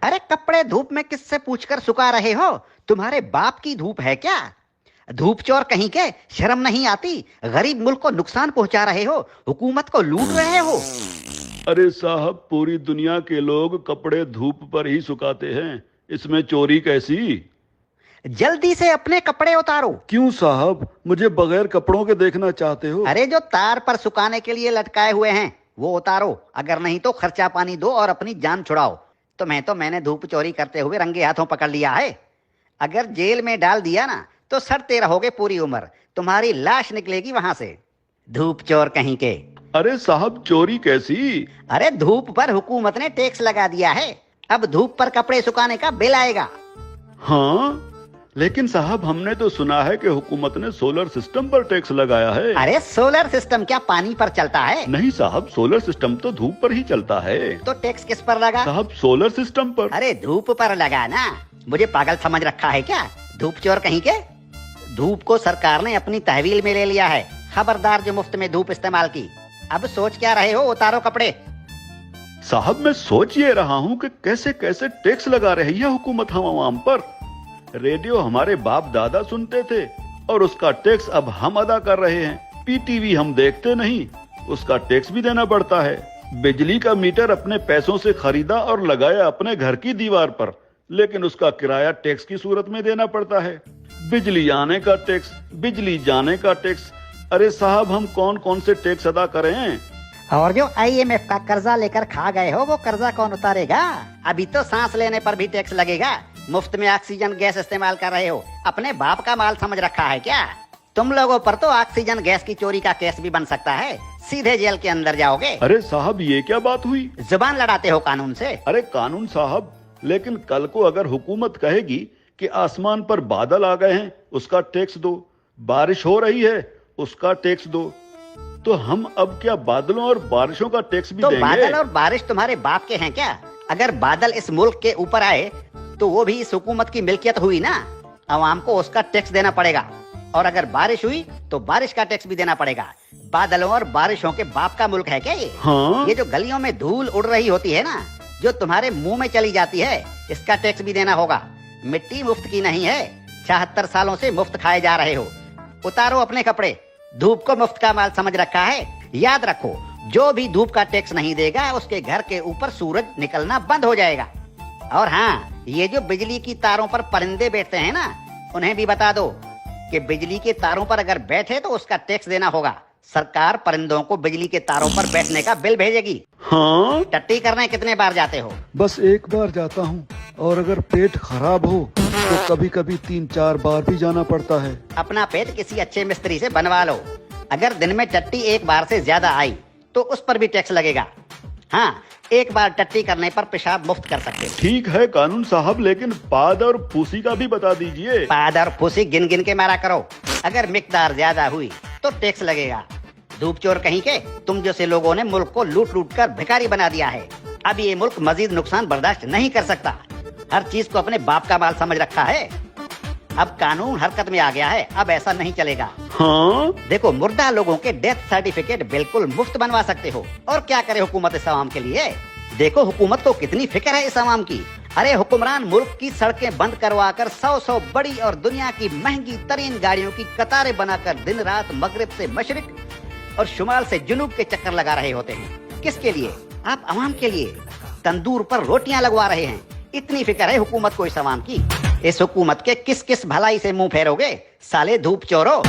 अरे कपड़े धूप में किससे पूछकर सुखा रहे हो? तुम्हारे बाप की धूप है क्या? धूप चोर कहीं के, शर्म नहीं आती? गरीब मुल्क को नुकसान पहुंचा रहे हो, हुकूमत को लूट रहे हो। अरे साहब, पूरी दुनिया के लोग कपड़े धूप पर ही सुखाते हैं, इसमें चोरी कैसी? जल्दी से अपने कपड़े उतारो। क्यों साहब, मुझे बगैर कपड़ों के देखना चाहते हो? अरे जो तार पर सुखाने के लिए लटकाए हुए हैं वो उतारो, अगर नहीं तो खर्चा पानी दो और अपनी जान छुड़ाओ। मैंने धूप चोरी करते हुए रंगे हाथों पकड़ लिया है। अगर जेल में डाल दिया ना तो सड़ते रहोगे पूरी उम्र, तुम्हारी लाश निकलेगी वहां से। धूप चोर कहीं के। अरे साहब, चोरी कैसी? अरे धूप पर हुकूमत ने टैक्स लगा दिया है, अब धूप पर कपड़े सुखाने का बिल आएगा। हाँ, लेकिन साहब हमने तो सुना है कि हुकूमत ने सोलर सिस्टम पर टैक्स लगाया है। अरे सोलर सिस्टम क्या पानी पर चलता है? नहीं साहब, सोलर सिस्टम तो धूप पर ही चलता है। तो टैक्स किस पर लगा? साहब सोलर सिस्टम पर। अरे धूप पर लगा ना, मुझे पागल समझ रखा है क्या? धूप चोर कहीं के। धूप को सरकार ने अपनी तहवील में ले लिया है, खबरदार जो मुफ्त में धूप इस्तेमाल की। अब सोच क्या रहे हो? उतारो कपड़े। साहब मैं सोच ये रहा हूँ कि कैसे कैसे टैक्स लगा रही है हुकूमत हम आवाम पर। रेडियो हमारे बाप दादा सुनते थे और उसका टैक्स अब हम अदा कर रहे हैं। पीटीवी हम देखते नहीं, उसका टैक्स भी देना पड़ता है। बिजली का मीटर अपने पैसों से खरीदा और लगाया अपने घर की दीवार पर, लेकिन उसका किराया टैक्स की सूरत में देना पड़ता है। बिजली आने का टैक्स, बिजली जाने का टैक्स। अरे साहब, हम कौन कौन से टैक्स अदा करें? और जो IMF का कर्जा लेकर खा गए हो वो कर्जा कौन उतारेगा? अभी तो सांस लेने पर भी टैक्स लगेगा। मुफ्त में ऑक्सीजन गैस इस्तेमाल कर रहे हो, अपने बाप का माल समझ रखा है क्या? तुम लोगों पर तो ऑक्सीजन गैस की चोरी का केस भी बन सकता है, सीधे जेल के अंदर जाओगे। अरे साहब, ये क्या बात हुई? जुबान लड़ाते हो कानून से। अरे कानून साहब, लेकिन कल को अगर हुकूमत कहेगी कि आसमान पर बादल आ गए हैं, उसका टैक्स दो, बारिश हो रही है, उसका टैक्स दो, तो हम अब क्या बादलों और बारिशों का टैक्स भी देंगे? बादल और बारिश तुम्हारे बाप के हैं क्या? अगर बादल इस मुल्क के ऊपर आए तो वो भी इस हुकूमत की मिल्कियत हुई ना, अवाम को उसका टैक्स देना पड़ेगा। और अगर बारिश हुई तो बारिश का टैक्स भी देना पड़ेगा। बादलों और बारिशों के बाप का मुल्क है क्या ये? हाँ? ये जो गलियों में धूल उड़ रही होती है ना, जो तुम्हारे मुंह में चली जाती है, इसका टैक्स भी देना होगा। मिट्टी मुफ्त की नहीं है, 76 सालों से मुफ्त खाए जा रहे हो। उतारो अपने कपड़े, धूप को मुफ्त का माल समझ रखा है। याद रखो, जो भी धूप का टैक्स नहीं देगा उसके घर के ऊपर सूरज निकलना बंद हो जाएगा। और हाँ, ये जो बिजली की तारों पर परिंदे बैठते हैं ना, उन्हें भी बता दो कि बिजली के तारों पर अगर बैठे तो उसका टैक्स देना होगा। सरकार परिंदों को बिजली के तारों पर बैठने का बिल भेजेगी। हाँ? टट्टी करने कितने बार जाते हो? बस एक बार जाता हूँ, और अगर पेट खराब हो तो कभी कभी 3-4 बार भी जाना पड़ता है। अपना पेट किसी अच्छे मिस्त्री से बनवा लो। अगर दिन में टट्टी एक बार से ज्यादा आई तो उस पर भी टैक्स लगेगा। हाँ, एक बार टट्टी करने पर पेशाब मुफ्त कर सकते हो। ठीक है कानून साहब, लेकिन पाद और फूसी का भी बता दीजिए। पाद और फूसी गिन गिन के मारा करो, अगर मिकदार ज्यादा हुई तो टैक्स लगेगा। धूप चोर कहीं के, तुम जैसे लोगों ने मुल्क को लूट लूट कर भिखारी बना दिया है। अब ये मुल्क मजीद नुकसान बर्दाश्त नहीं कर सकता। हर चीज को अपने बाप का माल समझ रखा है। अब कानून हरकत में आ गया है, अब ऐसा नहीं चलेगा। हाँ? देखो, मुर्दा लोगों के डेथ सर्टिफिकेट बिल्कुल मुफ्त बनवा सकते हो। और क्या करे हुकूमत इस आवाम के लिए? देखो हुकूमत को कितनी फिक्र है इस आवाम की। अरे हुक्मरान मुल्क की सड़कें बंद करवा कर 100 बड़ी और दुनिया की महंगी तरीन गाड़ियों की कतारें बनाकर दिन रात मगरिब से मशरिक और शुमाल से जुनूब के चक्कर लगा रहे होते हैं। किसके लिए? आप आवाम के लिए। तंदूर पर रोटियां लगवा रहे हैं। इतनी फिक्र है हुकूमत को इस आवाम की। इस हुकूमत के किस किस भलाई से मुंह फेरोगे साले धूप चोरो?